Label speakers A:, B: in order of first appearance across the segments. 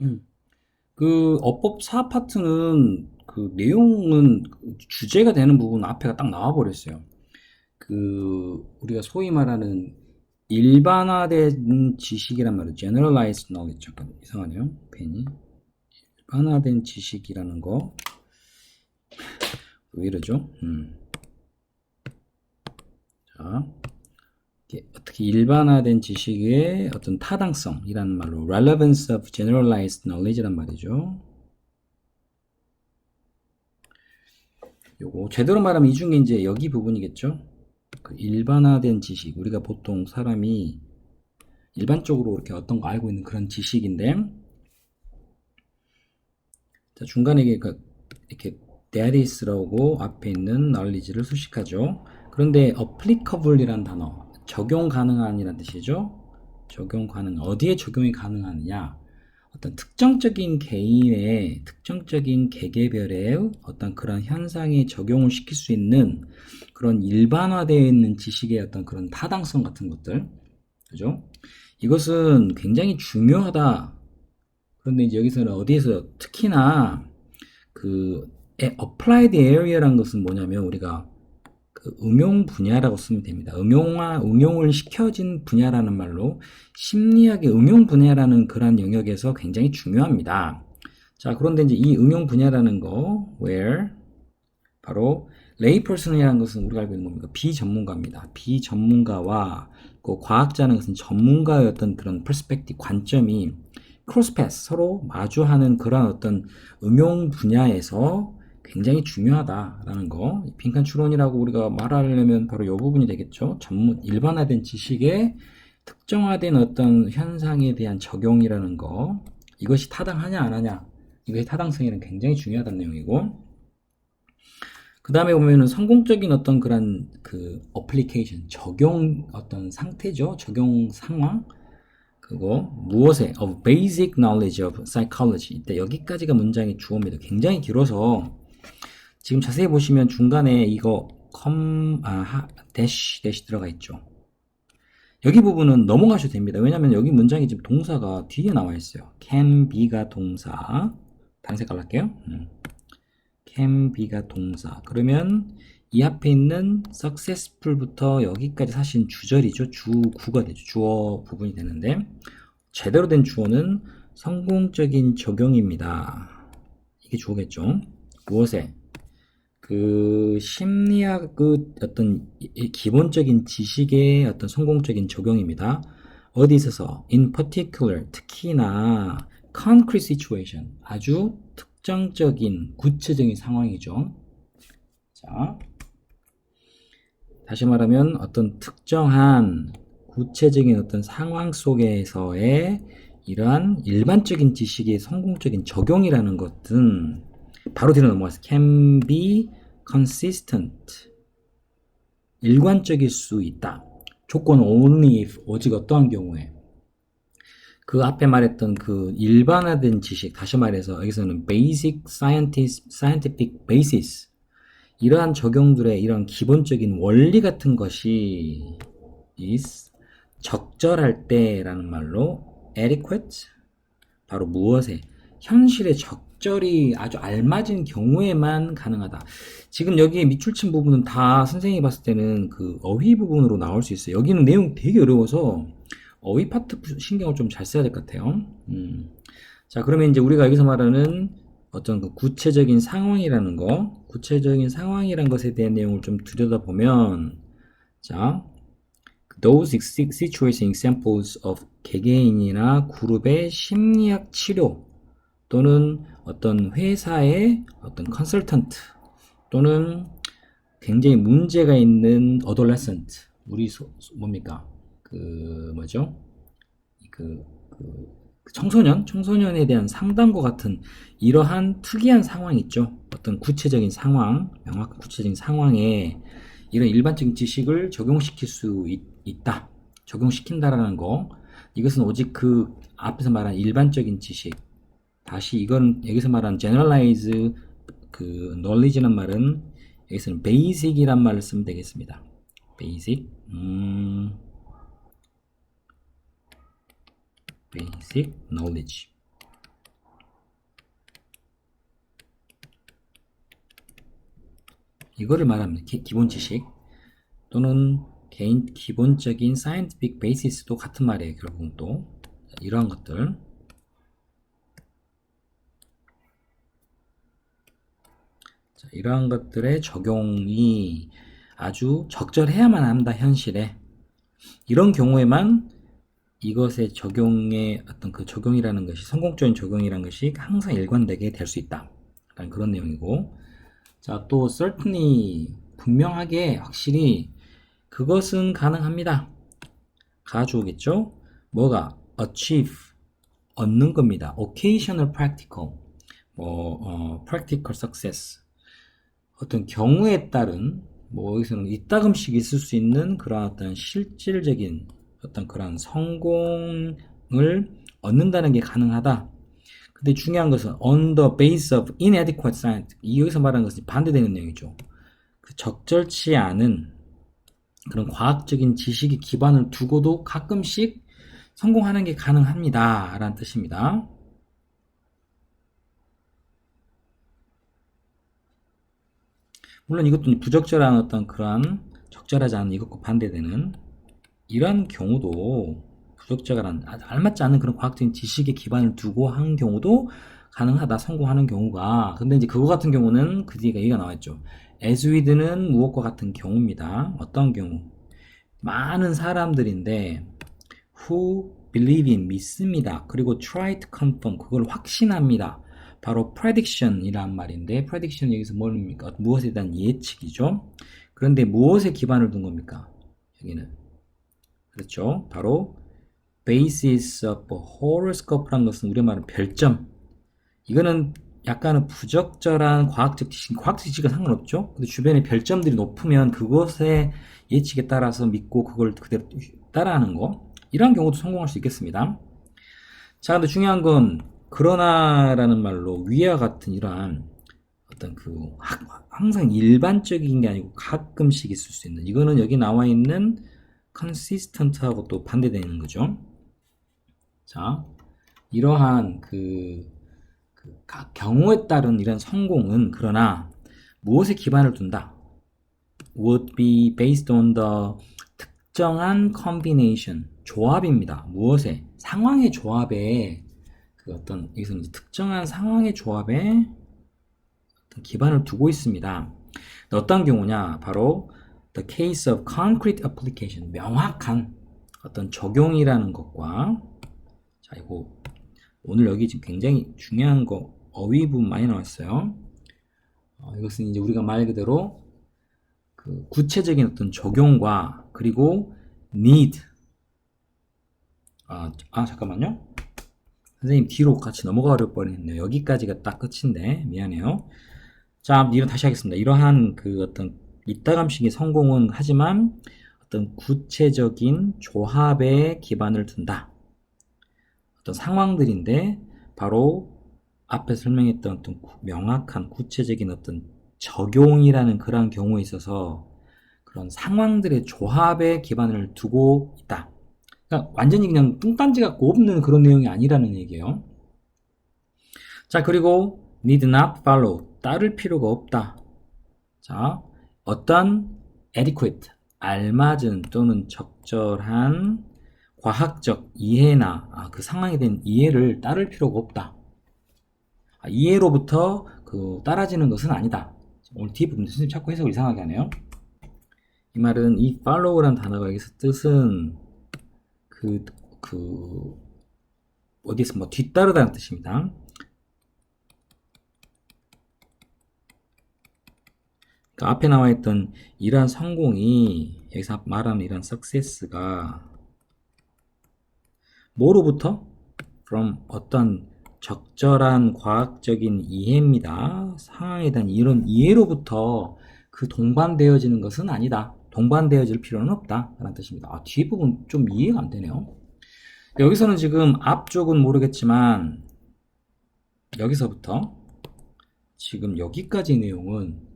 A: 음. 그 어법 4파트는 그 내용은 주제가 되는 부분 앞에가 딱 나와 버렸어요. 그 우리가 소위 말하는 일반화된 지식이란 말이에요. generalized knowledge. 잠깐 이상하네요. 펜이. 일반화된 지식이라는 거. 왜 이러죠? 자, 어떻게 일반화된 지식의 어떤 타당성이라는 말로 relevance of generalized knowledge란 말이죠. 요거 제대로 말하면 이 중에 이제 여기 부분이겠죠. 그 일반화된 지식, 우리가 보통 사람이 일반적으로 이렇게 어떤 거 알고 있는 그런 지식인데, 자, 중간에 이렇게 that is라고 앞에 있는 knowledge를 수식하죠. 그런데 applicable이란 단어, 적용 가능한이란 뜻이죠. 적용 가능, 어디에 적용이 가능하느냐? 어떤 특정적인 개인의 특정적인 개개별의 어떤 그런 현상에 적용을 시킬 수 있는 그런 일반화되어 있는 지식의 어떤 그런 타당성 같은 것들, 그죠? 이것은 굉장히 중요하다. 그런데 이제 여기서는 어디에서 특히나 그 applied area라는 것은 뭐냐면 우리가 그 응용 분야라고 쓰면 됩니다. 응용을 시켜진 분야라는 말로 심리학의 응용 분야라는 그런 영역에서 굉장히 중요합니다. 자, 그런데 이제 이 응용 분야라는 거, where, 바로 layperson이라는 것은 우리가 알고 있는 겁니다. 비전문가입니다. 비전문가와 그 과학자는 것은 전문가의 어떤 그런 perspective, 관점이 크로스패스, 서로 마주하는 그런 어떤 응용 분야에서 굉장히 중요하다라는 거. 빈칸 추론이라고 우리가 말하려면 바로 이 부분이 되겠죠. 일반화된 지식에 특정화된 어떤 현상에 대한 적용이라는 거. 이것이 타당하냐 안 하냐. 이것의 타당성에는 굉장히 중요하다는 내용이고. 그 다음에 보면은 성공적인 어떤 그런 그 어플리케이션, 적용 어떤 상태죠. 적용 상황. 그거 무엇에 of basic knowledge of psychology. 이때 여기까지가 문장의 주어입니다. 굉장히 길어서 지금 자세히 보시면 중간에 이거 대시 들어가 있죠. 여기 부분은 넘어가셔도 됩니다. 왜냐면 여기 문장에 지금 동사가 뒤에 나와 있어요. can be가 동사. 다른 색깔 할게요. can be가 동사. 그러면 이 앞에 있는 successful부터 여기까지 사실 주절이죠. 주구가 되죠. 주어 부분이 되는데 제대로 된 주어는 성공적인 적용입니다. 이게 주어겠죠. 무엇에? 그 심리학 그 어떤 기본적인 지식의 어떤 성공적인 적용입니다. 어디 있어서 in particular 특히나 concrete situation 아주 특정적인 구체적인 상황이죠. 자, 다시 말하면 어떤 특정한 구체적인 어떤 상황 속에서의 이러한 일반적인 지식의 성공적인 적용이라는 것은 바로 뒤로 넘어가서 can be consistent 일관적일 수 있다. 조건 only if 오직 어떠한 경우에 그 앞에 말했던 그 일반화된 지식 다시 말해서 여기서는 basic scientific basis 이러한 적용들의 이런 기본적인 원리 같은 것이 is 적절할 때라는 말로 adequate 바로 무엇에 현실에 적절히 아주 알맞은 경우에만 가능하다. 지금 여기 밑줄 친 부분은 다 선생님이 봤을 때는 그 어휘 부분으로 나올 수 있어요. 여기는 내용 되게 어려워서 어휘 파트 신경을 좀 잘 써야 될 것 같아요. 자, 그러면 이제 우리가 여기서 말하는 어떤 그 구체적인 상황이라는 거, 구체적인 상황이라는 것에 대한 내용을 좀 들여다보면, 자, those situation examples of 개개인이나 그룹의 심리학 치료 또는 어떤 회사의 어떤 컨설턴트 또는 굉장히 문제가 있는 adolescent 우리 뭡니까 그 뭐죠 그 청소년에 대한 상담과 같은 이러한 특이한 상황 있죠. 어떤 구체적인 상황, 명확한 구체적인 상황에 이런 일반적인 지식을 적용시킬 수 있다. 적용시킨다라는 거. 이것은 오직 그 앞에서 말한 일반적인 지식. 다시 이건 여기서 말한 generalize 그 knowledge란 말은 여기서는 basic이란 말을 쓰면 되겠습니다. basic. basic knowledge. 이거를 말합니다. 기본 지식 또는 기본적인 scientific basis도 같은 말이에요. 결국은 또 이러한 것들. 자, 이러한 것들의 적용이 아주 적절해야만 한다, 현실에. 이런 경우에만 이것의 적용의 어떤 그 적용이라는 것이, 성공적인 적용이라는 것이 항상 일관되게 될 수 있다. 라는 그런 내용이고. 자, 또 certainly, 분명하게, 확실히 그것은 가능합니다. 가져오겠죠? 뭐가? achieve, 얻는 겁니다. occasional practical, practical success. 어떤 경우에 따른, 여기서는 이따금씩 있을 수 있는 그런 어떤 실질적인 어떤 그런 성공을 얻는다는 게 가능하다. 근데 중요한 것은 on the base of inadequate science. 여기서 말하는 것은 반대되는 내용이죠. 그 적절치 않은 그런 과학적인 지식의 기반을 두고도 가끔씩 성공하는 게 가능합니다. 라는 뜻입니다. 물론 이것도 부적절한 어떤 그러한 적절하지 않은 이것과 반대되는 이러한 경우도 부적절한 알맞지 않은 그런 과학적인 지식의 기반을 두고 한 경우도 가능하다. 성공하는 경우가. 근데 이제 그거 같은 경우는 그 뒤에 얘기가 나왔죠. as with는 무엇과 같은 경우입니다. 어떤 경우? 많은 사람들인데 who believe in 믿습니다. 그리고 try to confirm 그걸 확신합니다. 바로 prediction 이란 말인데 prediction 여기서 뭡니까? 무엇에 대한 예측이죠. 그런데 무엇에 기반을 둔 겁니까? 여기는 그렇죠. 바로 basis of horoscope라는 것은 우리 말은 별점. 이거는 약간은 부적절한 과학적 지식은 상관없죠. 근데 주변에 별점들이 높으면 그것의 예측에 따라서 믿고 그걸 그대로 따라하는 거. 이러한 경우도 성공할 수 있겠습니다. 자, 근데 중요한 건 그러나라는 말로 위와 같은 이러한 어떤 항상 일반적인 게 아니고 가끔씩 있을 수 있는, 이거는 여기 나와 있는 consistent하고 또 반대되는 거죠. 자, 이러한 경우에 따른 이런 성공은 그러나 무엇에 기반을 둔다? would be based on the 특정한 combination, 조합입니다. 무엇에? 상황의 조합에 여기서는 특정한 상황의 조합에 어떤 기반을 두고 있습니다. 어떤 경우냐? 바로 the case of concrete application, 명확한 어떤 적용이라는 것과, 자, 이거 오늘 여기 지금 굉장히 중요한 거 어휘 부분 많이 나왔어요. 이것은 이제 우리가 말 그대로 그 구체적인 어떤 적용과 그리고 need. 잠깐만요. 선생님 뒤로 같이 넘어가 버렸네요. 여기까지가 딱 끝인데 미안해요. 자, 다시 하겠습니다. 이러한 어떤 이따감식의 성공은 하지만 어떤 구체적인 조합에 기반을 둔다. 어떤 상황들인데 바로 앞에 설명했던 어떤 명확한 구체적인 어떤 적용이라는 그러한 경우에 있어서 그런 상황들의 조합에 기반을 두고 있다. 그러니까 완전히 그냥 뚱딴지 갖고 없는 그런 내용이 아니라는 얘기예요. 자, 그리고 need not follow, 따를 필요가 없다. 자, 어떤 adequate, 알맞은 또는 적절한 과학적 이해나 그 상황에 대한 이해를 따를 필요가 없다. 이해로부터 따라지는 것은 아니다. 오늘 뒤에 부분 선생님 자꾸 해석을 이상하게 하네요. 이 말은 이 follow라는 단어가 여기서 뜻은 어디에서 뒤따르다는 뜻입니다. 그러니까 앞에 나와 있던 이러한 성공이, 여기서 말하는 이러한 success가 뭐로부터? from 어떤 적절한 과학적인 이해입니다. 상황에 대한 이런 이해로부터 동반되어지는 것은 아니다. 동반되어질 필요는 없다. 라는 뜻입니다. 뒷부분 좀 이해가 안 되네요. 여기서는 지금 앞쪽은 모르겠지만 여기서부터 지금 여기까지 내용은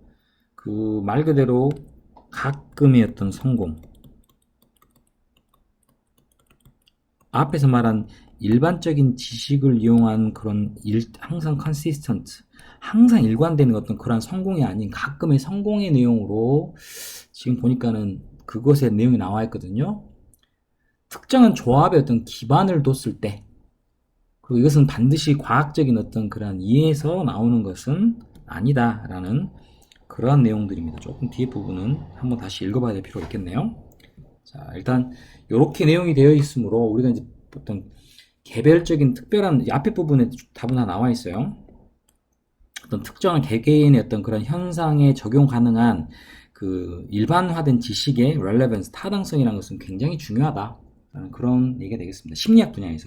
A: 말 그대로 가끔의 어떤 성공, 앞에서 말한 일반적인 지식을 이용한 그런 항상 컨시스턴트, 항상 일관되는 어떤 그런 성공이 아닌 가끔의 성공의 내용으로 지금 보니까는 그것의 내용이 나와 있거든요. 특정한 조합의 어떤 기반을 뒀을 때, 그리고 이것은 반드시 과학적인 어떤 그런 이해에서 나오는 것은 아니다라는 그러한 내용들입니다. 조금 뒤에 부분은 한번 다시 읽어봐야 될 필요가 있겠네요. 자, 일단 이렇게 내용이 되어 있으므로 우리가 이제 어떤 개별적인 특별한 앞에 부분에 답은 다 나와 있어요. 어떤 특정한 개개인의 어떤 그런 현상에 적용 가능한 그 일반화된 지식의 relevance, 타당성이라는 것은 굉장히 중요하다. 그런 얘기가 되겠습니다. 심리학 분야에서.